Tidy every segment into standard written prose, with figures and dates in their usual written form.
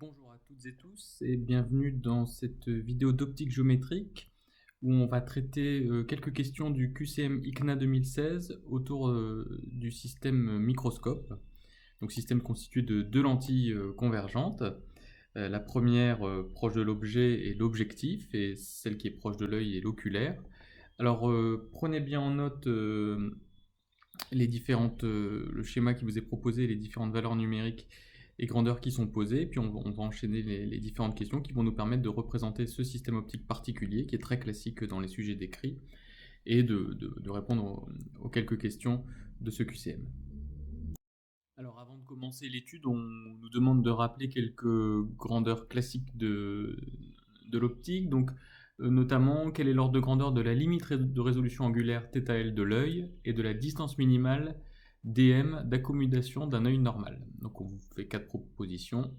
Bonjour à toutes et tous et bienvenue dans cette vidéo d'optique géométrique où on va traiter quelques questions du QCM ICNA 2016 autour du système microscope. Donc système constitué de deux lentilles convergentes. La première proche de l'objet est l'objectif et celle qui est proche de l'œil est l'oculaire. Alors prenez bien en note le schéma qui vous est proposé, les différentes valeurs numériques et grandeurs qui sont posées, puis on va enchaîner les différentes questions qui vont nous permettre de représenter ce système optique particulier qui est très classique dans les sujets décrits et de répondre aux quelques questions de ce QCM. Alors avant de commencer l'étude, on nous demande de rappeler quelques grandeurs classiques de l'optique, donc notamment quel est l'ordre de grandeur de la limite de résolution angulaire θL de l'œil et de la distance minimale dm d'accommodation d'un œil normal. Donc on vous fait 4 propositions.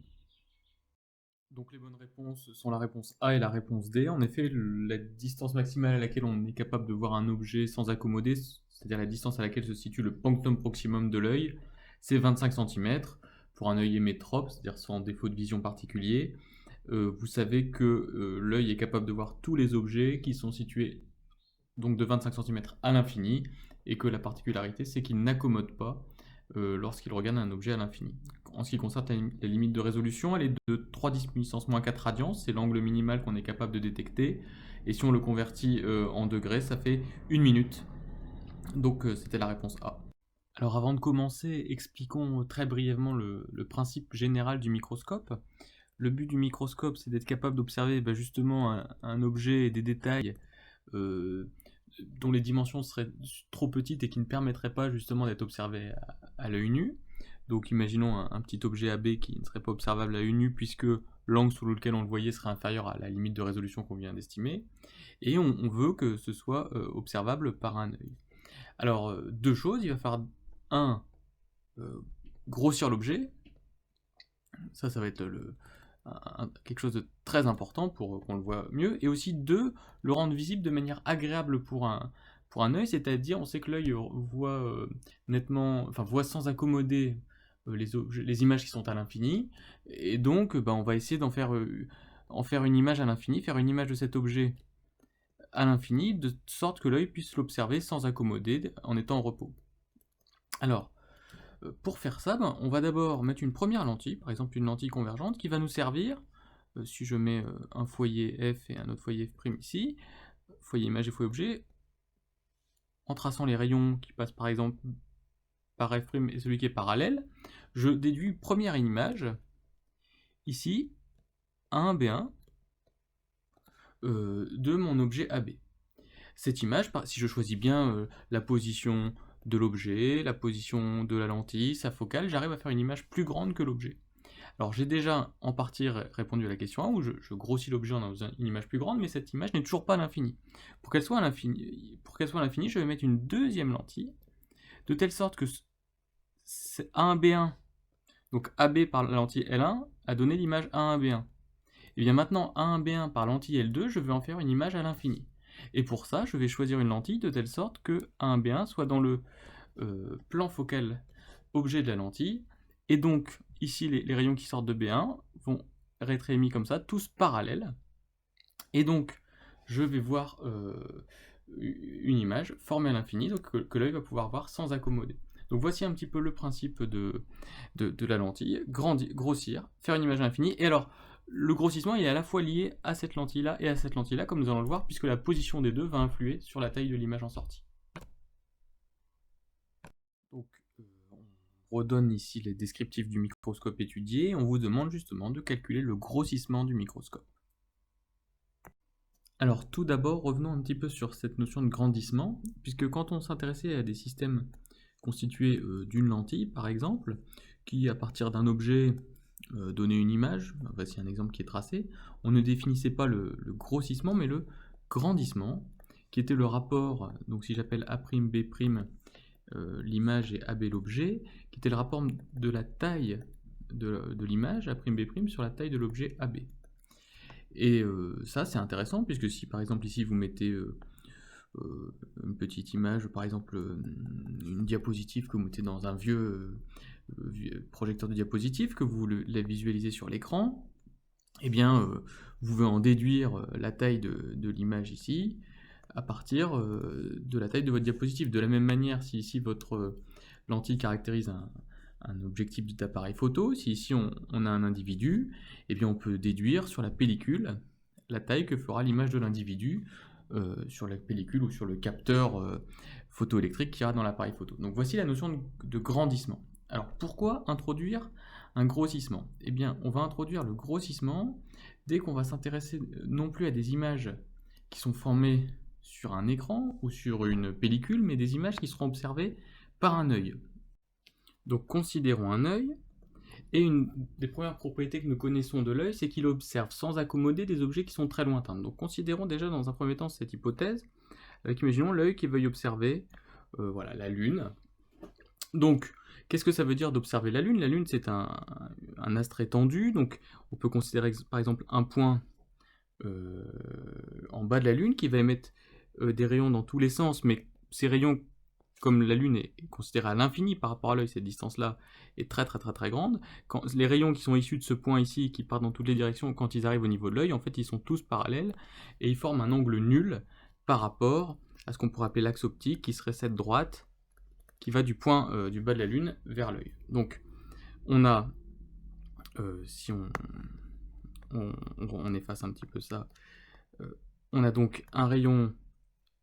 Donc les bonnes réponses sont la réponse A et la réponse D. En effet, la distance maximale à laquelle on est capable de voir un objet sans accommoder, c'est-à-dire la distance à laquelle se situe le punctum proximum de l'œil, c'est 25 cm pour un œil hémétrope, c'est-à-dire sans défaut de vision particulier. Vous savez que l'œil est capable de voir tous les objets qui sont situés donc de 25 cm à l'infini, et que la particularité c'est qu'il n'accommode pas lorsqu'il regarde un objet à l'infini. En ce qui concerne la limite de résolution, elle est de 3 puissance moins 4 radians, c'est l'angle minimal qu'on est capable de détecter, et si on le convertit en degrés, ça fait 1 minute. Donc c'était la réponse A. Alors avant de commencer, expliquons très brièvement le principe général du microscope. Le but du microscope, c'est d'être capable d'observer justement un objet et des détails dont les dimensions seraient trop petites et qui ne permettraient pas justement d'être observés à l'œil nu. Donc imaginons un petit objet AB qui ne serait pas observable à l'œil nu puisque l'angle sous lequel on le voyait serait inférieur à la limite de résolution qu'on vient d'estimer. Et on veut que ce soit observable par un œil. Alors deux choses, il va falloir grossir l'objet. Ça va être quelque chose de très important pour qu'on le voit mieux, et aussi deux, le rendre visible de manière agréable pour un œil, c'est-à-dire on sait que l'œil voit nettement, enfin voit sans accommoder les images qui sont à l'infini, et donc on va essayer en faire une image à l'infini, faire une image de cet objet à l'infini, de sorte que l'œil puisse l'observer sans accommoder en étant en repos. Alors, pour faire ça, on va d'abord mettre une première lentille, par exemple une lentille convergente, qui va nous servir, si je mets un foyer F et un autre foyer F' ici, foyer image et foyer objet, en traçant les rayons qui passent par exemple par F' et celui qui est parallèle, je déduis première image, ici, A1B1, de mon objet AB. Cette image, si je choisis bien la position de l'objet, la position de la lentille, sa focale, j'arrive à faire une image plus grande que l'objet. Alors j'ai déjà en partie répondu à la question 1 où je grossis l'objet en faisant une image plus grande, mais cette image n'est toujours pas à l'infini. Pour qu'elle soit à l'infini, je vais mettre une deuxième lentille, de telle sorte que A1B1, donc AB par la lentille L1, a donné l'image A1B1. Et bien maintenant, A1B1 par lentille L2, je vais en faire une image à l'infini. Et pour ça, je vais choisir une lentille de telle sorte que A1B1 soit dans le plan focal objet de la lentille, et donc ici les rayons qui sortent de B1 vont être émis comme ça, tous parallèles, et donc je vais voir une image formée à l'infini, donc que l'œil va pouvoir voir sans accommoder. Donc voici un petit peu le principe de la lentille, grossir, faire une image à l'infini, et alors le grossissement est à la fois lié à cette lentille-là et à cette lentille-là, comme nous allons le voir, puisque la position des deux va influer sur la taille de l'image en sortie. Donc, on redonne ici les descriptifs du microscope étudié, et on vous demande justement de calculer le grossissement du microscope. Alors tout d'abord, revenons un petit peu sur cette notion de grandissement, puisque quand on s'intéressait à des systèmes constitués d'une lentille, par exemple, qui à partir d'un objet donnait une image, voici un exemple qui est tracé, on ne définissait pas le grossissement, mais le grandissement, qui était le rapport, donc si j'appelle A'B', l'image et AB l'objet, qui était le rapport de la taille de l'image, A'B' sur la taille de l'objet AB. Et ça c'est intéressant, puisque si par exemple ici vous mettez une petite image, par exemple une diapositive que vous mettez dans un vieux projecteur de diapositive, que vous la visualisez sur l'écran, eh bien, vous pouvez en déduire la taille de l'image ici, à partir de la taille de votre diapositive. De la même manière, si ici votre lentille caractérise un objectif d'appareil photo, si ici on a un individu, eh bien on peut déduire sur la pellicule la taille que fera l'image de l'individu sur la pellicule ou sur le capteur photoélectrique qui ira dans l'appareil photo. Donc voici la notion de grandissement. Alors pourquoi introduire un grossissement? Eh bien on va introduire le grossissement dès qu'on va s'intéresser non plus à des images qui sont formées sur un écran ou sur une pellicule, mais des images qui seront observées par un œil. Donc considérons un œil, et une des premières propriétés que nous connaissons de l'œil, c'est qu'il observe sans accommoder des objets qui sont très lointains. Donc considérons déjà dans un premier temps cette hypothèse, avec imaginons l'œil qui veuille observer voilà, la Lune. Donc qu'est-ce que ça veut dire d'observer la Lune? La Lune c'est un astre étendu, donc on peut considérer par exemple un point en bas de la Lune qui va émettre des rayons dans tous les sens, mais ces rayons, comme la Lune est considérée à l'infini par rapport à l'œil, cette distance-là est très grande. Quand les rayons qui sont issus de ce point ici, qui partent dans toutes les directions, quand ils arrivent au niveau de l'œil, en fait ils sont tous parallèles, et ils forment un angle nul par rapport à ce qu'on pourrait appeler l'axe optique, qui serait cette droite qui va du point du bas de la Lune vers l'œil. Donc on a, si on efface un petit peu ça, on a donc un rayon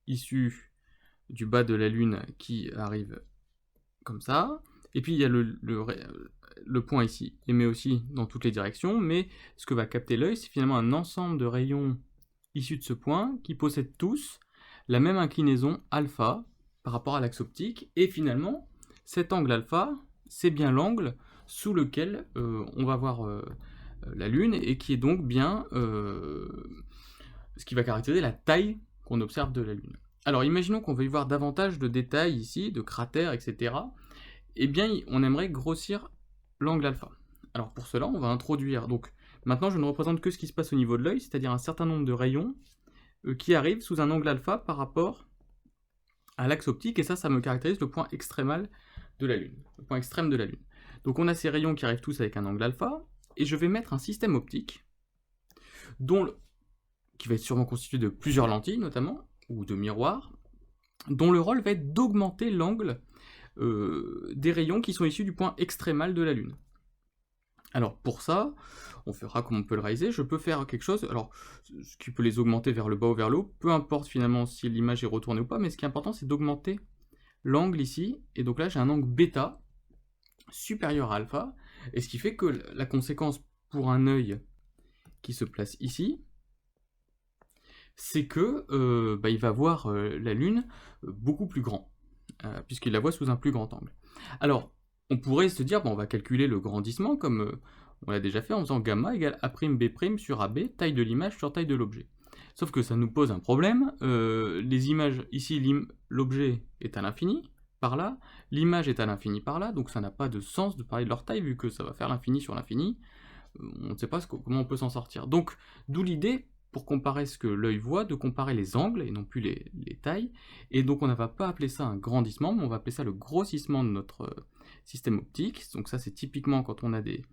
issu du bas de la Lune qui arrive comme ça, et puis il y a le point ici, émet aussi dans toutes les directions, mais ce que va capter l'œil, c'est finalement un ensemble de rayons issus de ce point qui possèdent tous la même inclinaison alpha par rapport à l'axe optique, et finalement, cet angle alpha, c'est bien l'angle sous lequel on va voir la Lune, et qui est donc bien ce qui va caractériser la taille qu'on observe de la Lune. Alors imaginons qu'on veuille voir davantage de détails ici, de cratères, etc. Eh bien, on aimerait grossir l'angle alpha. Alors pour cela, on va introduire, donc maintenant je ne représente que ce qui se passe au niveau de l'œil, c'est-à-dire un certain nombre de rayons qui arrivent sous un angle alpha par rapport à l'axe optique, et ça me caractérise le point extrémal de la Lune, le point extrême de la Lune. Donc on a ces rayons qui arrivent tous avec un angle alpha, et je vais mettre un système optique qui va être sûrement constitué de plusieurs lentilles notamment, ou de miroirs, dont le rôle va être d'augmenter l'angle des rayons qui sont issus du point extrémal de la Lune. Alors pour ça, on fera comme on peut le réaliser, je peux faire quelque chose, alors ce qui peut les augmenter vers le bas ou vers le haut, peu importe finalement si l'image est retournée ou pas, mais ce qui est important c'est d'augmenter l'angle ici, et donc là j'ai un angle bêta supérieur à alpha, et ce qui fait que la conséquence pour un œil qui se place ici, c'est que il va voir la Lune beaucoup plus grand, puisqu'il la voit sous un plus grand angle. Alors, on pourrait se dire, bon, on va calculer le grandissement, comme on l'a déjà fait, en faisant gamma égale A'B' sur AB, taille de l'image sur taille de l'objet. Sauf que ça nous pose un problème, les images, ici l'objet est à l'infini, par là, l'image est à l'infini par là, donc ça n'a pas de sens de parler de leur taille, vu que ça va faire l'infini sur l'infini, on ne sait pas comment on peut s'en sortir. Donc, d'où l'idée, pour comparer ce que l'œil voit, de comparer les angles et non plus les tailles, et donc on ne va pas appeler ça un grandissement, mais on va appeler ça le grossissement de notre système optique. Donc ça c'est typiquement quand on a des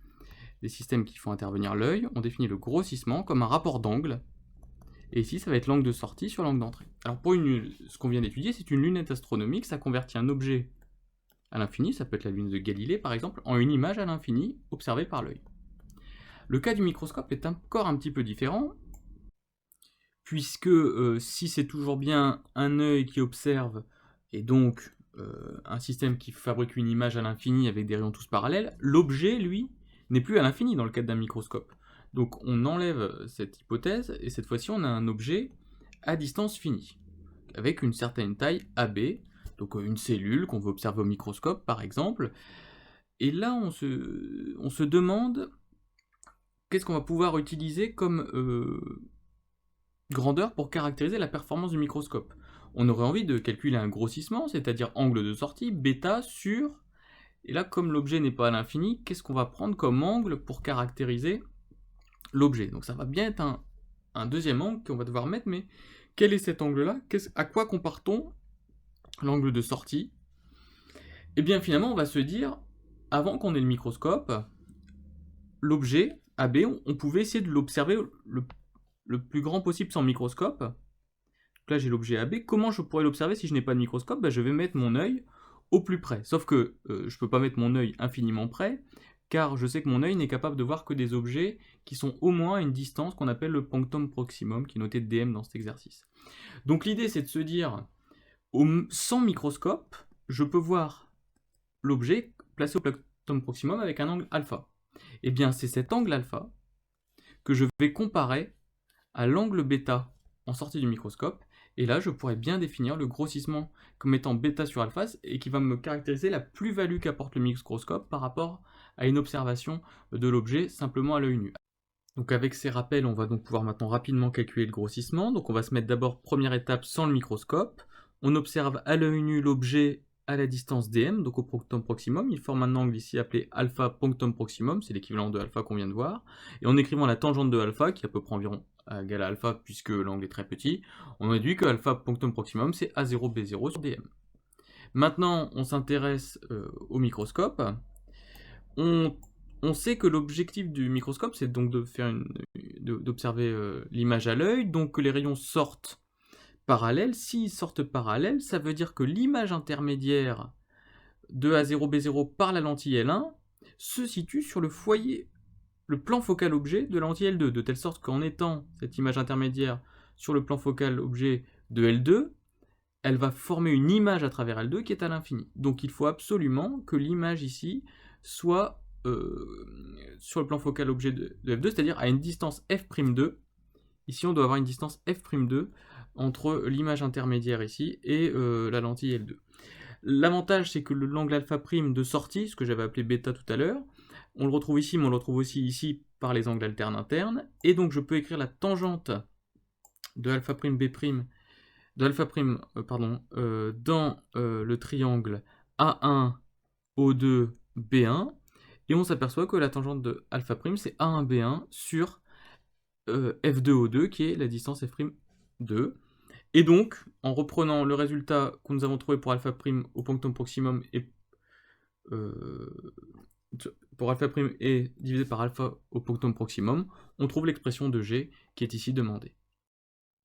systèmes qui font intervenir l'œil, on définit le grossissement comme un rapport d'angle, et ici ça va être l'angle de sortie sur l'angle d'entrée. Alors pour ce qu'on vient d'étudier, c'est une lunette astronomique, ça convertit un objet à l'infini, ça peut être la lune de Galilée par exemple, en une image à l'infini observée par l'œil. Le cas du microscope est encore un petit peu différent, puisque si c'est toujours bien un œil qui observe, et donc un système qui fabrique une image à l'infini avec des rayons tous parallèles, l'objet, lui, n'est plus à l'infini dans le cadre d'un microscope. Donc on enlève cette hypothèse, et cette fois-ci on a un objet à distance finie, avec une certaine taille AB, donc une cellule qu'on veut observer au microscope par exemple, et là on se demande qu'est-ce qu'on va pouvoir utiliser comme grandeur pour caractériser la performance du microscope. On aurait envie de calculer un grossissement, c'est-à-dire angle de sortie, bêta sur... Et là, comme l'objet n'est pas à l'infini, qu'est-ce qu'on va prendre comme angle pour caractériser l'objet? Donc ça va bien être un deuxième angle qu'on va devoir mettre, mais quel est cet angle-là? À quoi compare-t-on l'angle de sortie? Eh bien finalement, on va se dire, avant qu'on ait le microscope, l'objet AB, on pouvait essayer de l'observer le plus grand possible sans microscope. Donc là, j'ai l'objet AB. Comment je pourrais l'observer si je n'ai pas de microscope? Je vais mettre mon œil au plus près. Sauf que je ne peux pas mettre mon œil infiniment près, car je sais que mon œil n'est capable de voir que des objets qui sont au moins à une distance qu'on appelle le punctum proximum, qui est noté dm dans cet exercice. Donc l'idée, c'est de se dire, sans microscope, je peux voir l'objet placé au punctum proximum avec un angle alpha. Et bien, c'est cet angle alpha que je vais comparer à l'angle bêta en sortie du microscope, et là je pourrais bien définir le grossissement comme étant bêta sur alpha, et qui va me caractériser la plus-value qu'apporte le microscope par rapport à une observation de l'objet simplement à l'œil nu. Donc avec ces rappels, on va donc pouvoir maintenant rapidement calculer le grossissement. Donc on va se mettre d'abord, première étape, sans le microscope. On observe à l'œil nu l'objet à la distance dm, donc au punctum proximum. Il forme un angle ici appelé alpha punctum proximum, c'est l'équivalent de alpha qu'on vient de voir. Et en écrivant la tangente de alpha, qui est à peu près environ égale à alpha puisque l'angle est très petit, on déduit que alpha punctum proximum c'est A0 B0 sur dm. Maintenant, on s'intéresse au microscope. On sait que l'objectif du microscope, c'est donc d'observer l'image à l'œil, donc que les rayons sortent parallèles. S'ils sortent parallèles, ça veut dire que l'image intermédiaire de A0, B0 par la lentille L1 se situe sur le foyer, le plan focal objet de la lentille L2, de telle sorte qu'en étant cette image intermédiaire sur le plan focal objet de L2, elle va former une image à travers L2 qui est à l'infini. Donc il faut absolument que l'image ici soit sur le plan focal objet de F2, c'est-à-dire à une distance F'2. Ici on doit avoir une distance F'2 entre l'image intermédiaire ici et la lentille L2. L'avantage, c'est que l'angle alpha prime de sortie, ce que j'avais appelé bêta tout à l'heure, on le retrouve ici, mais on le retrouve aussi ici par les angles alternes internes, et donc je peux écrire la tangente de alpha prime B prime, dans le triangle A1, O2, B1, et on s'aperçoit que la tangente de alpha prime c'est A1, B1 sur F2, O2, qui est la distance F'2. Et donc, en reprenant le résultat que nous avons trouvé pour alpha prime au punctum proximum et pour alpha prime et divisé par alpha au punctum proximum, on trouve l'expression de G qui est ici demandée.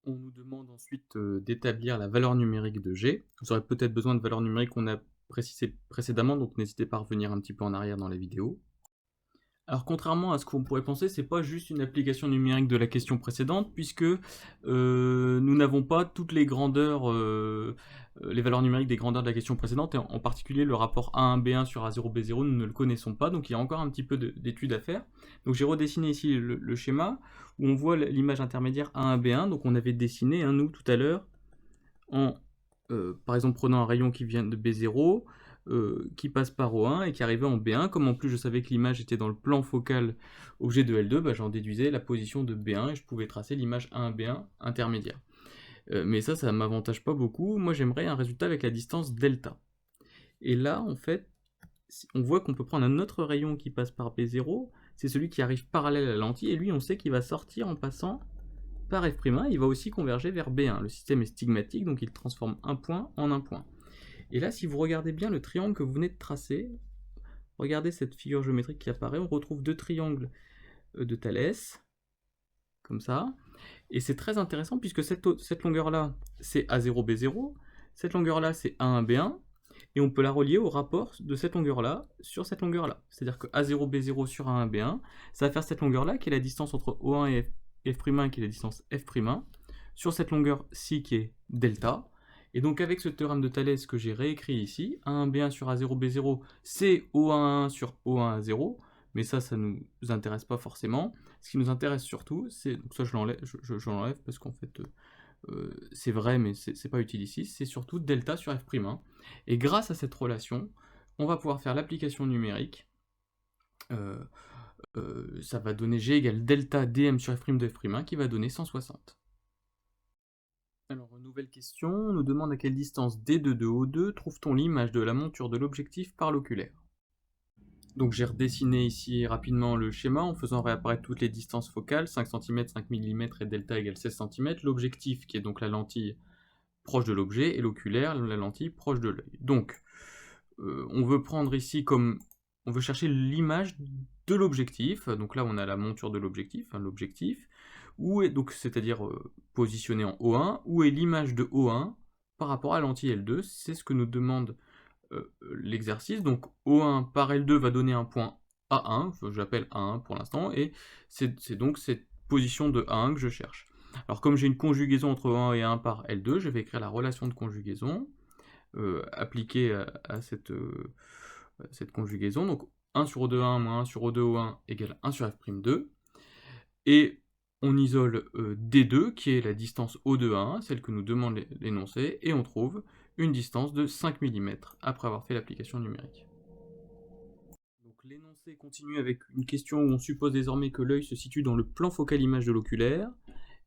On nous demande ensuite d'établir la valeur numérique de G. Vous aurez peut-être besoin de valeurs numériques qu'on a précisées précédemment, donc n'hésitez pas à revenir un petit peu en arrière dans la vidéo. Alors contrairement à ce qu'on pourrait penser, c'est pas juste une application numérique de la question précédente, puisque nous n'avons pas toutes les grandeurs, les valeurs numériques des grandeurs de la question précédente, et en particulier le rapport A1B1 sur A0B0, nous ne le connaissons pas, donc il y a encore un petit peu d'études à faire. Donc j'ai redessiné ici le schéma, où on voit l'image intermédiaire A1B1, donc on avait dessiné, nous, tout à l'heure, en, par exemple, prenant un rayon qui vient de B0, qui passe par O1 et qui arrivait en B1. Comme en plus je savais que l'image était dans le plan focal objet de L2, j'en déduisais la position de B1 et je pouvais tracer l'image A1B1 intermédiaire. Mais ça ne m'avantage pas beaucoup. Moi j'aimerais un résultat avec la distance delta. Et là en fait, on voit qu'on peut prendre un autre rayon qui passe par B0, c'est celui qui arrive parallèle à la lentille, et lui on sait qu'il va sortir en passant par F'1, il va aussi converger vers B1. Le système est stigmatique, donc il transforme un point en un point. Et là, si vous regardez bien le triangle que vous venez de tracer, regardez cette figure géométrique qui apparaît, on retrouve deux triangles de Thalès, comme ça, et c'est très intéressant puisque cette longueur-là, c'est A0, B0, cette longueur-là, c'est A1, B1, et on peut la relier au rapport de cette longueur-là sur cette longueur-là. C'est-à-dire que A0, B0 sur A1, B1, ça va faire cette longueur-là qui est la distance entre O1 et F'1 qui est la distance F', sur cette longueur-ci qui est delta. Et donc avec ce théorème de Thalès que j'ai réécrit ici, A1B1 sur A0B0, c'est O1 sur O1A0, mais ça ne nous intéresse pas forcément. Ce qui nous intéresse surtout, c'est, donc ça je l'enlève parce qu'en fait c'est vrai mais c'est pas utile ici, c'est surtout delta sur F'. Et grâce à cette relation, on va pouvoir faire l'application numérique. Ça va donner G égale delta dm sur F' de F', qui va donner 160. Alors, nouvelle question, on nous demande à quelle distance D2 de O2 trouve-t-on l'image de la monture de l'objectif par l'oculaire. Donc j'ai redessiné ici rapidement le schéma en faisant réapparaître toutes les distances focales, 5 cm, 5 mm et delta égale 16 cm, l'objectif qui est donc la lentille proche de l'objet et l'oculaire, la lentille proche de l'œil. Donc on veut prendre ici comme, on veut chercher l'image de l'objectif. Donc là, on a la monture de l'objectif, hein, l'objectif, donc c'est-à-dire positionné en O1, où est l'image de O1 par rapport à la lentille L2. C'est ce que nous demande l'exercice. Donc O1 par L2 va donner un point A1, j'appelle A1 pour l'instant, et c'est donc cette position de A1 que je cherche. Alors comme j'ai une conjugaison entre O1 et 1 par L2, je vais écrire la relation de conjugaison appliquée à cette conjugaison. Donc 1 sur O2-1 moins 1 sur O2-O1 égale 1 sur F'2. Et on isole D2, qui est la distance O2-1, celle que nous demande l'énoncé, et on trouve une distance de 5 mm après avoir fait l'application numérique. Donc l'énoncé continue avec une question où on suppose désormais que l'œil se situe dans le plan focal image de l'oculaire,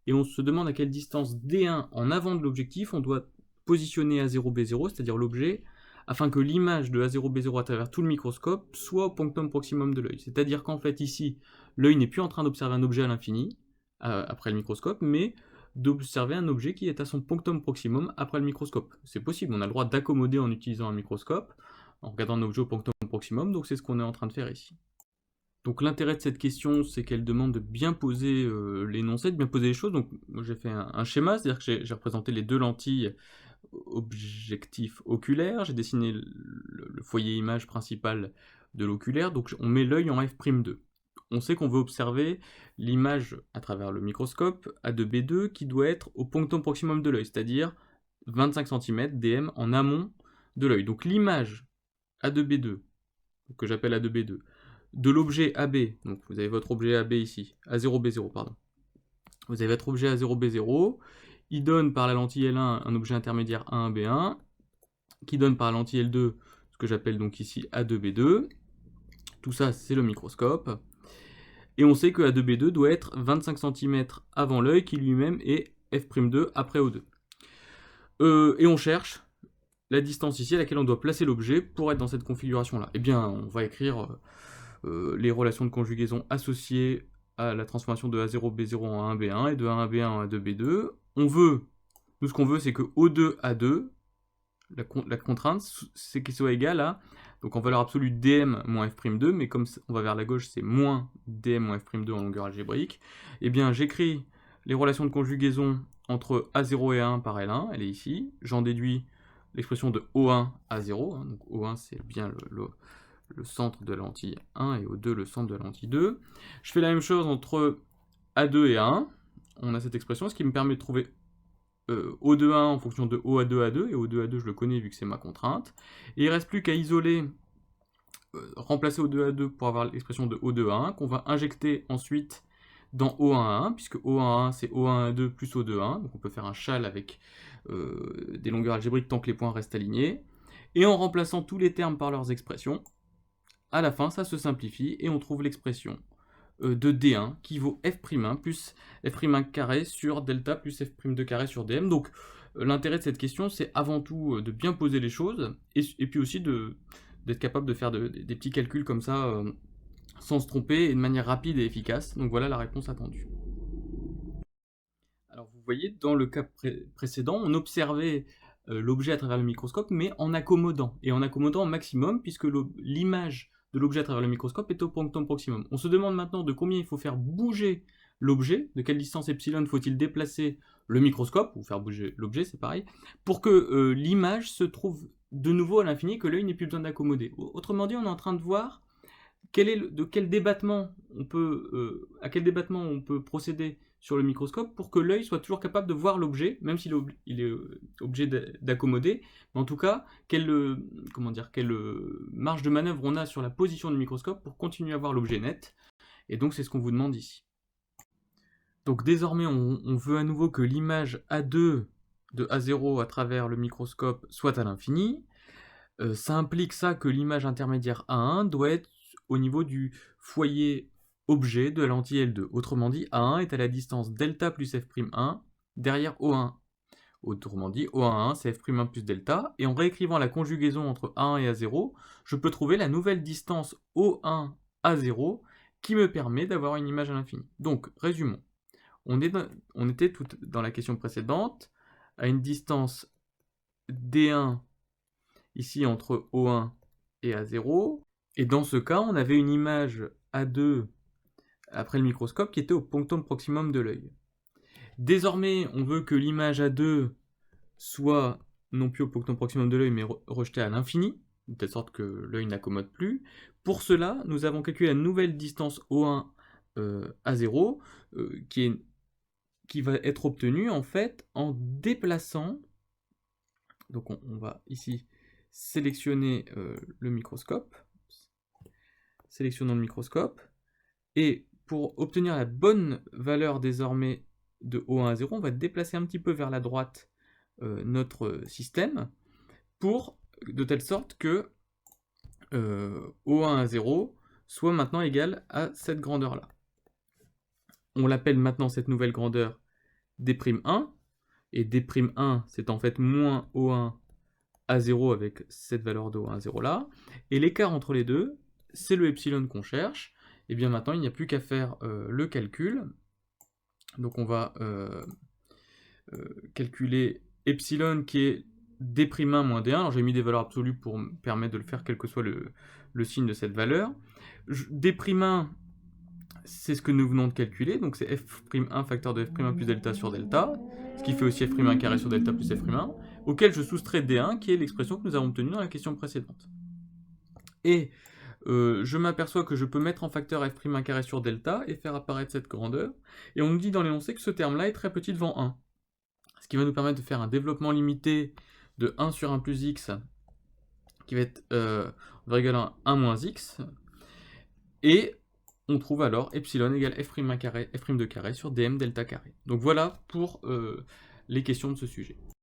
et on se demande à quelle distance D1 en avant de l'objectif on doit positionner A0, B0, c'est-à-dire l'objet, afin que l'image de A0, B0 à travers tout le microscope soit au punctum proximum de l'œil. C'est-à-dire qu'en fait ici, l'œil n'est plus en train d'observer un objet à l'infini, après le microscope, mais d'observer un objet qui est à son punctum proximum après le microscope. C'est possible, on a le droit d'accommoder en utilisant un microscope, en regardant un objet au punctum proximum, donc c'est ce qu'on est en train de faire ici. Donc l'intérêt de cette question, c'est qu'elle demande de bien poser l'énoncé, de bien poser les choses. Donc j'ai fait un schéma, c'est-à-dire que j'ai représenté les deux lentilles objectif oculaire, j'ai dessiné le foyer image principal de l'oculaire, donc on met l'œil en F'2. On sait qu'on veut observer l'image à travers le microscope A2B2 qui doit être au punctum proximum de l'œil, c'est-à-dire 25 cm dm en amont de l'œil. Donc l'image A2B2, que j'appelle A2B2, de l'objet AB, donc vous avez votre objet AB ici, A0B0, pardon. Vous avez votre objet A0B0, il donne par la lentille L1 un objet intermédiaire A1B1, qui donne par la lentille L2 ce que j'appelle donc ici A2B2. Tout ça, c'est le microscope. Et on sait que A2B2 doit être 25 cm avant l'œil, qui lui-même est F'2 après O2. Et on cherche la distance ici à laquelle on doit placer l'objet pour être dans cette configuration-là. Eh bien, on va écrire les relations de conjugaison associées à la transformation de A0, B0 en A1, B1 et de A1, B1 en A2, B2. Nous ce qu'on veut, c'est que O2, A2, la contrainte, c'est qu'il soit égal à, donc en valeur absolue dm moins f'2, mais comme on va vers la gauche, c'est moins dm moins f'2 en longueur algébrique, eh bien j'écris les relations de conjugaison entre A0 et A1 par L1, elle est ici, j'en déduis l'expression de O1 A0, hein, donc O1 c'est bien le centre de la lentille 1 et O2 le centre de la lentille 2. Je fais la même chose entre A2 et A1, on a cette expression, ce qui me permet de trouver O2A1 en fonction de OA2A2, et O2A2 je le connais vu que c'est ma contrainte. Et il ne reste plus qu'à isoler, remplacer O2A2 pour avoir l'expression de O2A1, qu'on va injecter ensuite dans O1A1, puisque O1A1 c'est O1A2 plus O2A1, donc on peut faire un châle avec des longueurs algébriques tant que les points restent alignés. Et en remplaçant tous les termes par leurs expressions, à la fin ça se simplifie et on trouve l'expression de D1 qui vaut F'1 plus F'1 carré sur delta plus F'2 carré sur DM. Donc l'intérêt de cette question, c'est avant tout de bien poser les choses et puis aussi d'être capable de faire des petits calculs comme ça sans se tromper et de manière rapide et efficace. Donc voilà la réponse attendue. Alors vous voyez, dans le cas précédent, on observait l'objet à travers le microscope, mais en accommodant, et en accommodant au maximum, puisque l'image de l'objet à travers le microscope est au punctum proximum. On se demande maintenant de combien il faut faire bouger l'objet, de quelle distance epsilon faut-il déplacer le microscope, ou faire bouger l'objet, c'est pareil, pour que l'image se trouve de nouveau à l'infini, que l'œil n'ait plus besoin d'accommoder. Autrement dit, on est en train de voir à quel débattement on peut procéder sur le microscope pour que l'œil soit toujours capable de voir l'objet, même s'il est obligé d'accommoder. Mais en tout cas, quelle marge de manœuvre on a sur la position du microscope pour continuer à voir l'objet net. Et donc c'est ce qu'on vous demande ici. Donc désormais, on veut à nouveau que l'image A2 de A0 à travers le microscope soit à l'infini. Ça implique ça que l'image intermédiaire A1 doit être au niveau du foyer objet de la lentille L2. Autrement dit, A1 est à la distance delta plus F'1 derrière O1. Autrement dit, O1 c'est F'1 plus delta, et en réécrivant la conjugaison entre A1 et A0, je peux trouver la nouvelle distance O1 A0 qui me permet d'avoir une image à l'infini. Donc, résumons. On était tout dans la question précédente, à une distance D1 ici entre O1 et A0, et dans ce cas, on avait une image A2 après le microscope qui était au punctum proximum de l'œil. Désormais, on veut que l'image A2 soit non plus au punctum proximum de l'œil, mais rejetée à l'infini, de telle sorte que l'œil n'accommode plus. Pour cela, nous avons calculé la nouvelle distance O1 A0, qui va être obtenue en fait en déplaçant. Donc on va ici sélectionner le microscope. Sélectionnons le microscope. Et pour obtenir la bonne valeur désormais de O1 à 0, on va déplacer un petit peu vers la droite notre système, de telle sorte que O1 à 0 soit maintenant égal à cette grandeur-là. On l'appelle maintenant cette nouvelle grandeur D'1, et D'1 c'est en fait moins O1 à 0 avec cette valeur de O1 à 0 là, et l'écart entre les deux, c'est le epsilon qu'on cherche. Et bien maintenant il n'y a plus qu'à faire le calcul. Donc on va calculer epsilon qui est D'1 moins D1. Alors j'ai mis des valeurs absolues pour me permettre de le faire quel que soit le signe de cette valeur. D'1, c'est ce que nous venons de calculer, donc c'est f'1 facteur de f'1 plus delta sur delta, ce qui fait aussi f'1 carré sur delta plus f'1, auquel je soustrais D1, qui est l'expression que nous avons obtenue dans la question précédente. Et je m'aperçois que je peux mettre en facteur f'1 carré sur delta et faire apparaître cette grandeur, et on nous dit dans l'énoncé que ce terme-là est très petit devant 1, ce qui va nous permettre de faire un développement limité de 1 sur 1 plus x, qui va être égal à 1 moins x, et on trouve alors epsilon égale f'1 carré, f'2 carré sur dm delta carré. Donc voilà pour les questions de ce sujet.